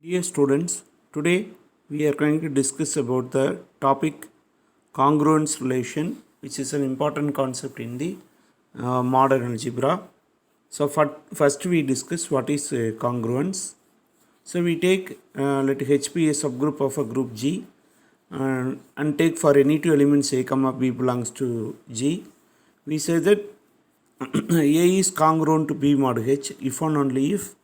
Dear students, today we are going to discuss about the topic congruence relation, which is an important concept in the modern algebra. So first we discuss what is congruence. So we take let H be a subgroup of a group G and take for any two elements A comma B belongs to G. We say that A is congruent to B mod H if and only if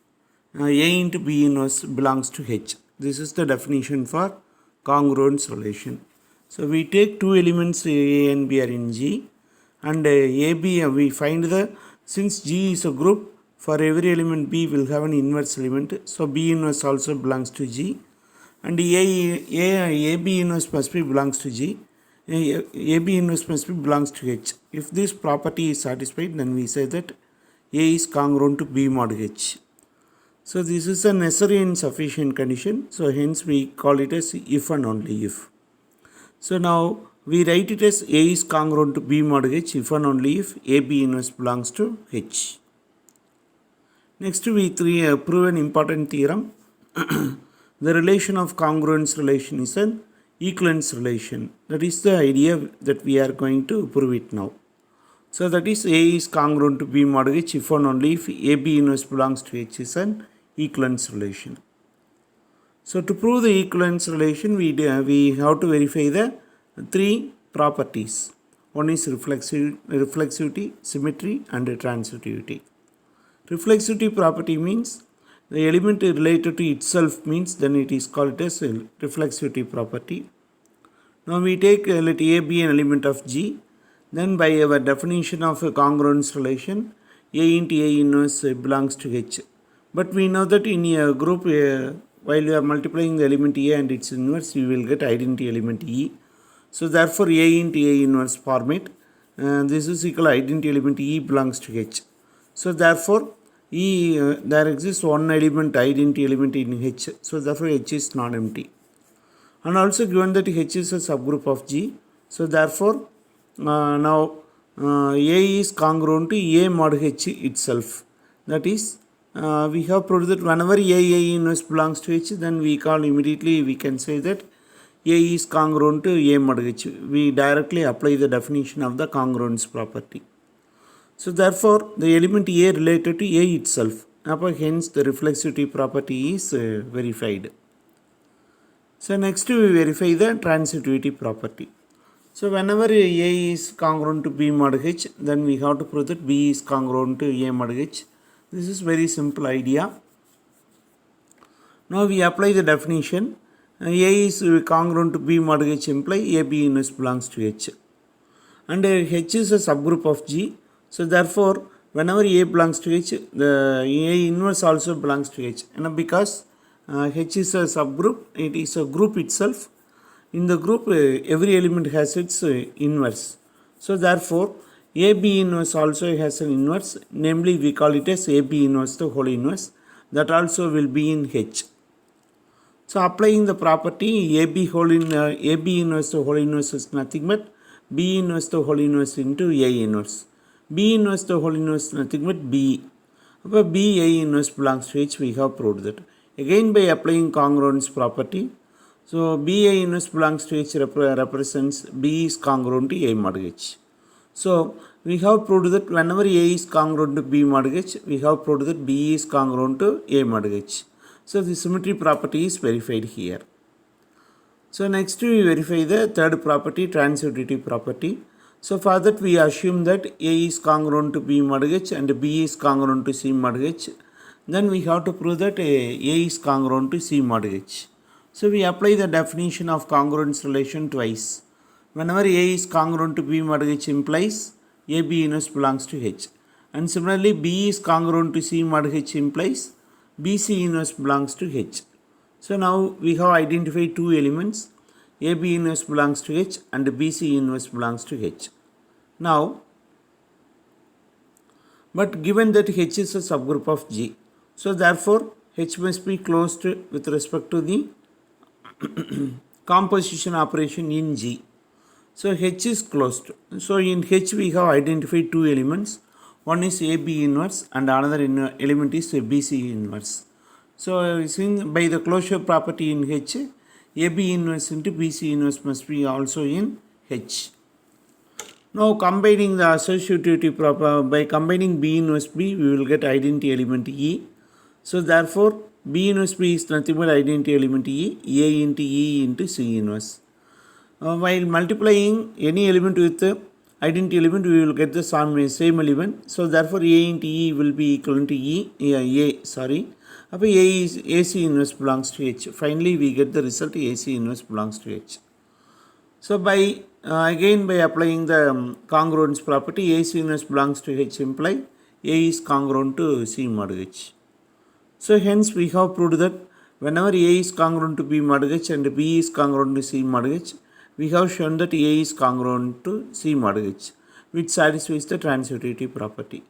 A into B inverse belongs to H. This is the definition for congruence relation. So we take two elements A and B are in G, and AB we find since G is a group, for every element B will have an inverse element, so B inverse also belongs to G, and AB inverse must be belongs to G. AB inverse must be belongs to H. If this property is satisfied, then we say that A is congruent to B mod H. So this is a necessary and sufficient condition. So hence we call it as if and only if. So now we write it as A is congruent to B mod H if and only if AB inverse belongs to H. Next we prove an important theorem. The relation of congruence relation is an equivalence relation. That is the idea that we are going to prove it now. So that is A is congruent to B mod H if and only if AB inverse belongs to H is an equivalence relation. So to prove the equivalence relation, we have to verify the three properties. One is reflexivity, symmetry, and transitivity. Reflexivity property means the element related to itself, means then it is called as a reflexivity property. Now we take let A be an element of G. Then by our definition of a congruence relation, A into A inverse belongs to H. But we know that in a group, while you are multiplying the element A and its inverse, you will get identity element E. So therefore A into A inverse format, this is equal to identity element E belongs to H. So therefore there exists one element, identity element in H. So therefore H is non-empty. And also given that H is a subgroup of G, so therefore now A is congruent to A mod H itself. That is, we have proved that whenever A inverse belongs to H, then we can say that A is congruent to A mod H. We directly apply the definition of the congruence property. So therefore the element A related to A itself. Hence the reflexivity property is verified. So next we verify the transitivity property. So whenever A is congruent to B mod H, then we have to prove that B is congruent to A mod H. This is very simple idea. Now we apply the definition. A is congruent to B mod H imply AB inverse belongs to H. And H is a subgroup of G. So therefore whenever A belongs to H, the A inverse also belongs to H. And because H is a subgroup, it is a group itself. In the group, every element has its inverse. So therefore AB inverse also has an inverse, namely we call it as AB inverse the whole inverse, that also will be in H. So applying the property AB inverse the whole inverse is nothing but B inverse the whole inverse into A inverse. B inverse the whole inverse is nothing but B. But B A inverse belongs to H, we have proved that. Again by applying congruence property, so B A inverse belongs to H represents B is congruent to A mod H. So we have proved that whenever A is congruent to B mod H, we have proved that B is congruent to A mod H. So the symmetry property is verified here. So next we verify the third property, transitivity property. So for that we assume that A is congruent to B mod H and B is congruent to C mod H. Then we have to prove that A is congruent to C mod H. So we apply the definition of congruence relation twice. Whenever A is congruent to B mod H implies AB inverse belongs to H. And similarly B is congruent to C mod H implies BC inverse belongs to H. So now we have identified two elements, AB inverse belongs to H and BC inverse belongs to H. Now, but given that H is a subgroup of G, so therefore H must be closed with respect to the composition operation in G. So H is closed. So in H we have identified two elements. One is AB inverse and another element is BC inverse. So since by the closure property in H, AB inverse into BC inverse must be also in H. Now combining the associativity proper, by combining B inverse B, we will get identity element E. So therefore, B inverse B is nothing but identity element E, A into E into C inverse. While multiplying any element with the identity element, we will get the same element. So therefore, A into E will be equivalent to A is AC inverse belongs to H. Finally, we get the result AC inverse belongs to H. So by again by applying the congruence property, AC inverse belongs to H imply A is congruent to C mod H. So hence we have proved that whenever A is congruent to B mod H and B is congruent to C mod H, we have shown that A is congruent to C mod H, which satisfies the transitivity property.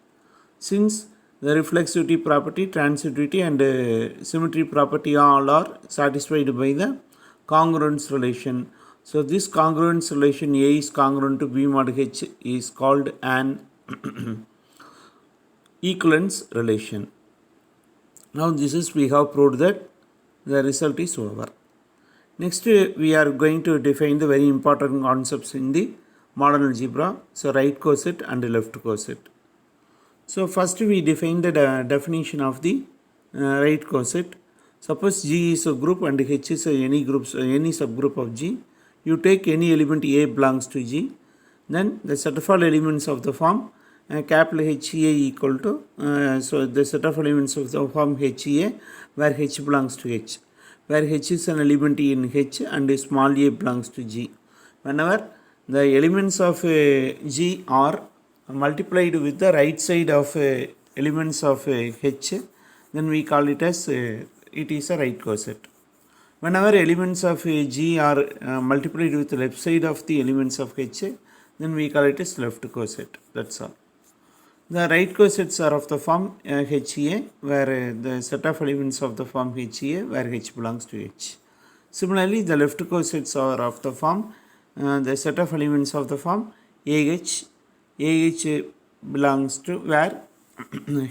Since the reflexivity property, transitivity and symmetry property all are satisfied by the congruence relation. So this congruence relation A is congruent to B mod H is called an equivalence relation. Now this is we have proved that the result is over. Next we are going to define the very important concepts in the modern algebra. So right coset and left coset. So first we define the definition of the right coset. Suppose G is a group and H is any subgroup of G. You take any element A belongs to G, then the set of all elements of the form capital HA equal to, so the set of elements of the form HA where H belongs to H, where H is an element in H and small a belongs to G. Whenever the elements of G are multiplied with the right side of elements of H, then we call it as it is a right coset. Whenever elements of G are multiplied with the left side of the elements of H, then we call it as left coset. That's all. The right cosets are of the form HA, where the set of elements of the form HA, where H belongs to H. Similarly, the left cosets are of the form the set of elements of the form AH belongs to where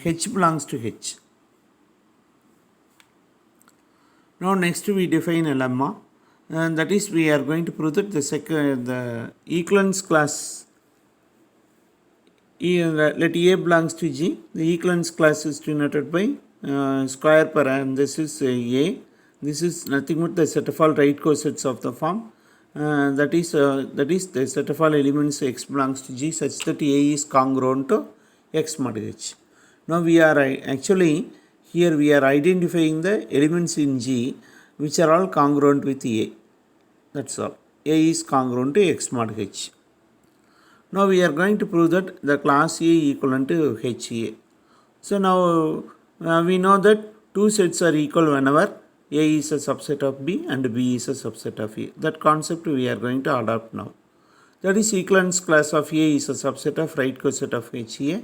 H belongs to H. Now next we define a lemma, and that is we are going to prove that the equivalence class, let A belongs to G, the equivalence class is denoted by square parenthesis A. This is nothing but the set of all right cosets of the form. That is the set of all elements X belongs to G such that A is congruent to X mod H. Now we are actually here we are identifying the elements in G which are all congruent with A. That's all. A is congruent to X mod H. Now we are going to prove that the class A equivalent to HA. So now we know that two sets are equal whenever A is a subset of B and B is a subset of A. That concept we are going to adopt now. That is, equivalence class of A is a subset of right coset of HA,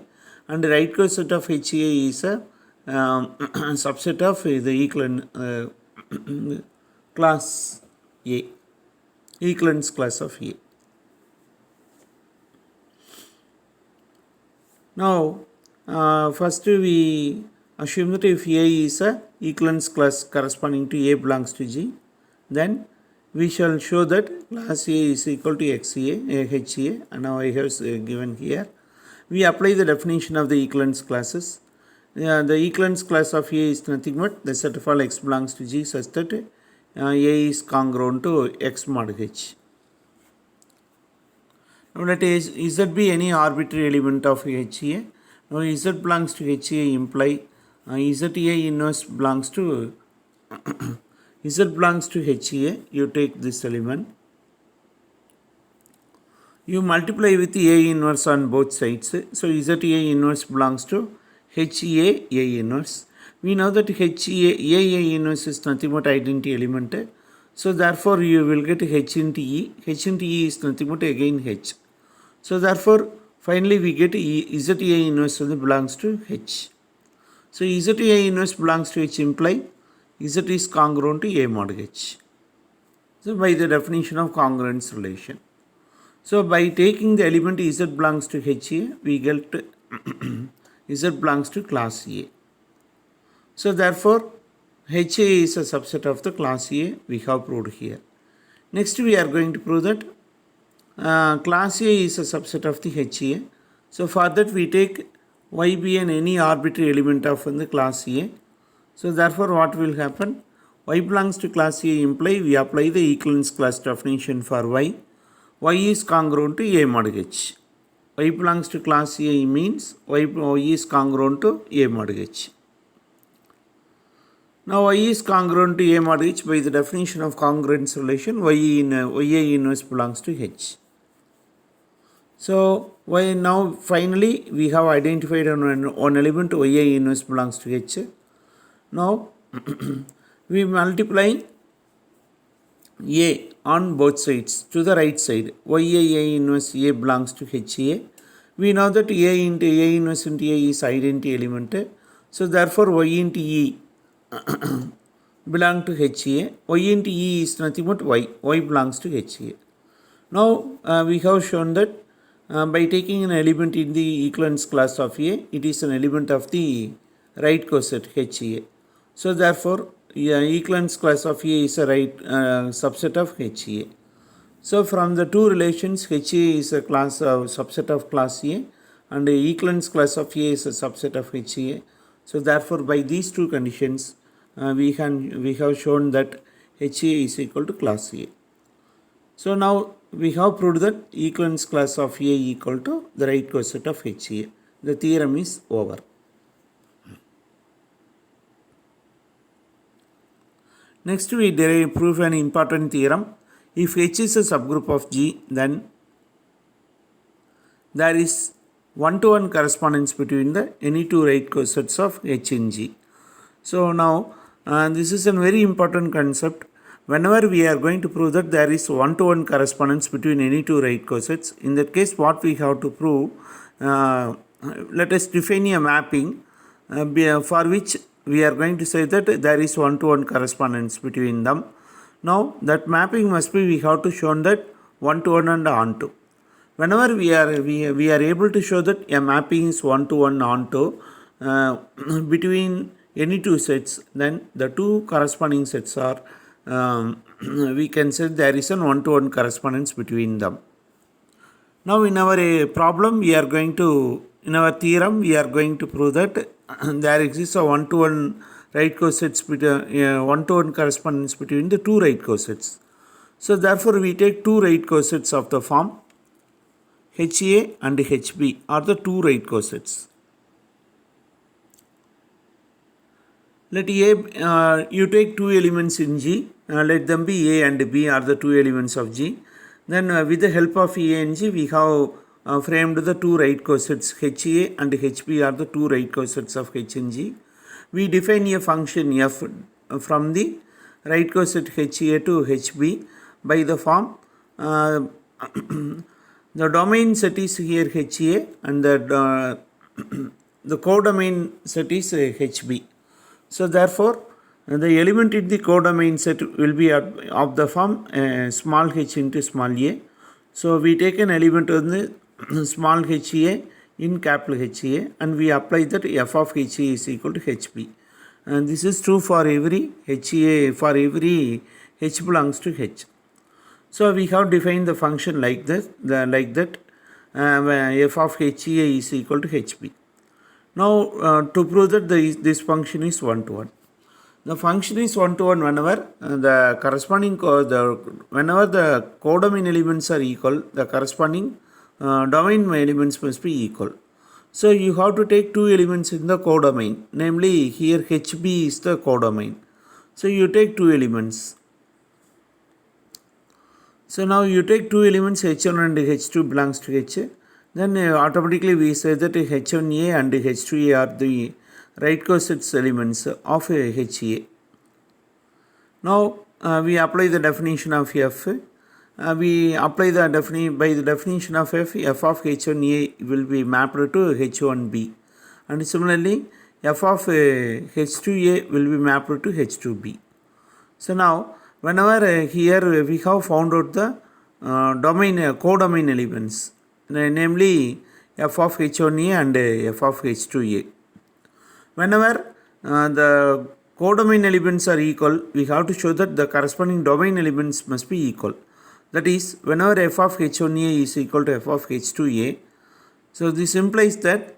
and right coset of HA is a subset of the equivalent class A, equivalence class of A. Now first we assume that if A is a equivalence class corresponding to A belongs to G, then we shall show that class A is equal to HA, and now I have given here. We apply the definition of the equivalence classes. The equivalence class of A is nothing but the set of all X belongs to G such that A is congruent to X mod H. Now let Z be any arbitrary element of HA. Now Z belongs to HA imply ZA inverse belongs to Z belongs to HA. You take this element. You multiply with A inverse on both sides. So ZA inverse belongs to HA A inverse. We know that A inverse is nothing but identity element. So therefore you will get H into E. H into E is nothing but again H. So therefore finally we get ZA inverse belongs to H. So ZA inverse belongs to H imply Z is congruent to A mod H. So by the definition of congruence relation. So by taking the element Z belongs to HA, we get Z belongs to class A. So therefore HA is a subset of the class A, we have proved here. Next we are going to prove that class A is a subset of the HA. So for that we take YB and any arbitrary element of the class A. So therefore what will happen? Y belongs to class A imply we apply the equivalence class definition for Y. Y is congruent to A mod H. Y belongs to class A means Y is congruent to A mod H. Now Y is congruent to A mod H by the definition of congruence relation YA inverse belongs to H. So now finally we have identified one element YA inverse belongs to H. Now we multiply A on both sides to the right side. YA inverse A belongs to HA. We know that A into A inverse into A is identity element. So therefore Y into E belong to HA. Y into E is nothing but Y. Y belongs to HA. Now we have shown that by taking an element in the equivalence class of A, it is an element of the right coset HA. So therefore equivalence class of A is a right subset of HA. So from the two relations, HA is a class subset of class A and the equivalence class of A is a subset of HA. So therefore by these two conditions we have shown that HA is equal to class A. So now we have proved that equivalence class of A equal to the right coset of HA. The theorem is over. Next we prove an important theorem. If H is a subgroup of G, then there is one-to-one correspondence between the any two right cosets of H in G. So now this is a very important concept. Whenever we are going to prove that there is one-to-one correspondence between any two right cosets, in that case what we have to prove, let us define a mapping for which we are going to say that there is one-to-one correspondence between them. Now that mapping must be, we have to show that one-to-one and onto. Whenever we are able to show that a mapping is one-to-one onto between any two sets, then the two corresponding sets are we can say there is an one-to-one correspondence between them. Now in our problem we are going to, in our theorem we are going to prove that there exists a one-to-one right cosets one-to-one correspondence between the two right cosets. So therefore we take two right cosets of the form HA and HB are the two right cosets. Let A, you take two elements in G, let them be A and B are the two elements of G. Then with the help of A and G we have framed the two right cosets HA and HB are the two right cosets of H and G. We define a function f from the right coset HA to HB by the form the domain set is here HA and the codomain set is HB. So therefore the element in the codomain set will be of the form small h into small a. So we take an element on the small HA in capital HA and we apply that f of HA is equal to HB. And this is true for every HA, for every H belongs to H. So we have defined the function like this, f of HA is equal to HB. Now to prove that this function is one-to-one. The function is one-to-one whenever the corresponding whenever the codomain elements are equal, the corresponding domain elements must be equal. So you have to take two elements in the codomain, namely here HB is the codomain. So you take two elements. So now you take two elements H1 and H2 belongs to H. Then automatically we say that H1A and H2A are the right cosets elements of HA. Now we apply the definition of F. We apply the by the definition of F of H1A will be mapped to H1B, and similarly F of H2A will be mapped to H2B. So now whenever here we have found out the codomain elements, namely F of H1A and F of H2A. Whenever the codomain elements are equal, we have to show that the corresponding domain elements must be equal. That is, whenever f of h1a is equal to f of h2a, so this implies that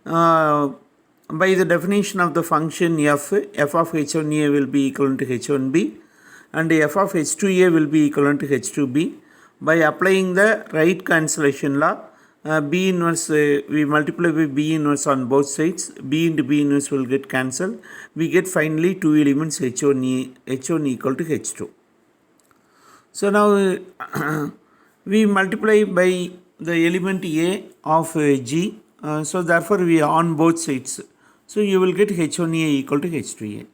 by the definition of the function f of h1a will be equivalent to h1b and f of h2a will be equivalent to h2b. By applying the right cancellation law, B inverse, we multiply by B inverse on both sides, B into B inverse will get cancelled. We get finally two elements H1 equal to H2. So now we multiply by the element A of G, so therefore we are on both sides. So you will get H1A equal to H2A.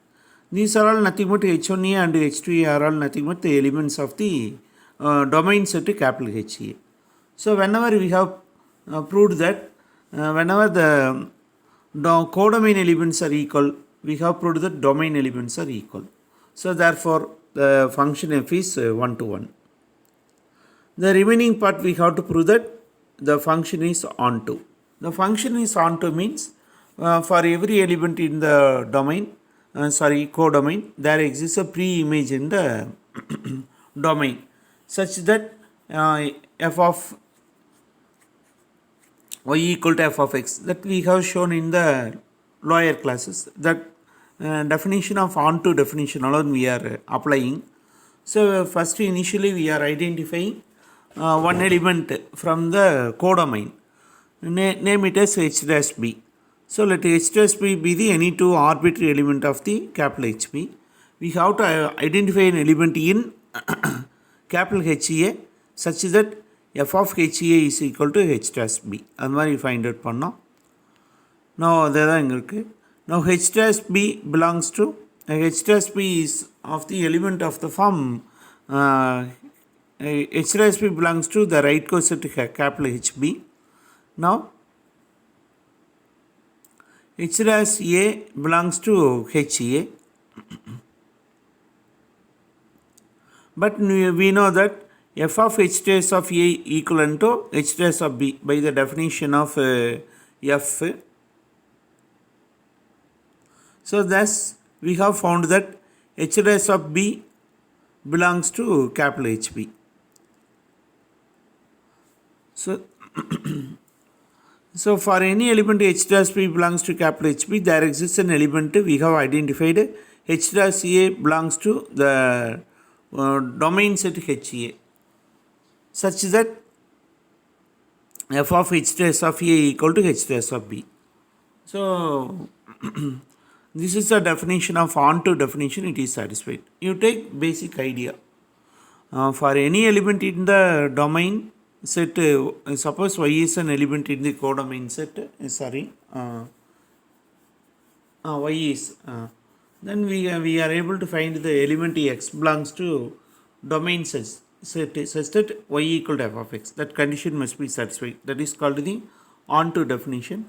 These are all nothing but H1A and H2A are all nothing but the elements of the domain set capital HA. So whenever we have proved that whenever the codomain elements are equal, we have proved that domain elements are equal. So therefore the function f is 1 to 1. The remaining part we have to prove that the function is onto. The function is onto means for every element in the domain, codomain, there exists a pre-image in the domain such that f of y equal to f of x, that we have shown in the lower classes. That definition of onto definition alone we are applying. So first initially we are identifying one element from the codomain, name it as h dash b. So let h dash b be the any two arbitrary element of the capital HB. We have to identify an element in capital HA such that f of HA is equal to h dash b. அது மாதிரி find out பண்ணோம். Now அதுதான் இங்கே இருக்குது. Now h dash b belongs to, h dash b is of the element of the form h dash b belongs to the right coset capital HB. Now h dash a belongs to HA. But we know that f of h dash of a equivalent to h dash of b by the definition of f. So thus we have found that h dash of b belongs to capital HB. So for any element h dash b belongs to capital HB, there exists an element we have identified h dash a belongs to the domain set HA such that f of h dash of a equal to h dash of b. So this is the definition of onto definition, it is satisfied. You take basic idea. For any element in the domain set, suppose y is an element in the codomain set, y is, then we are able to find the element x belongs to domain set such that y equal to f of x. That condition must be satisfied. That is called the onto definition.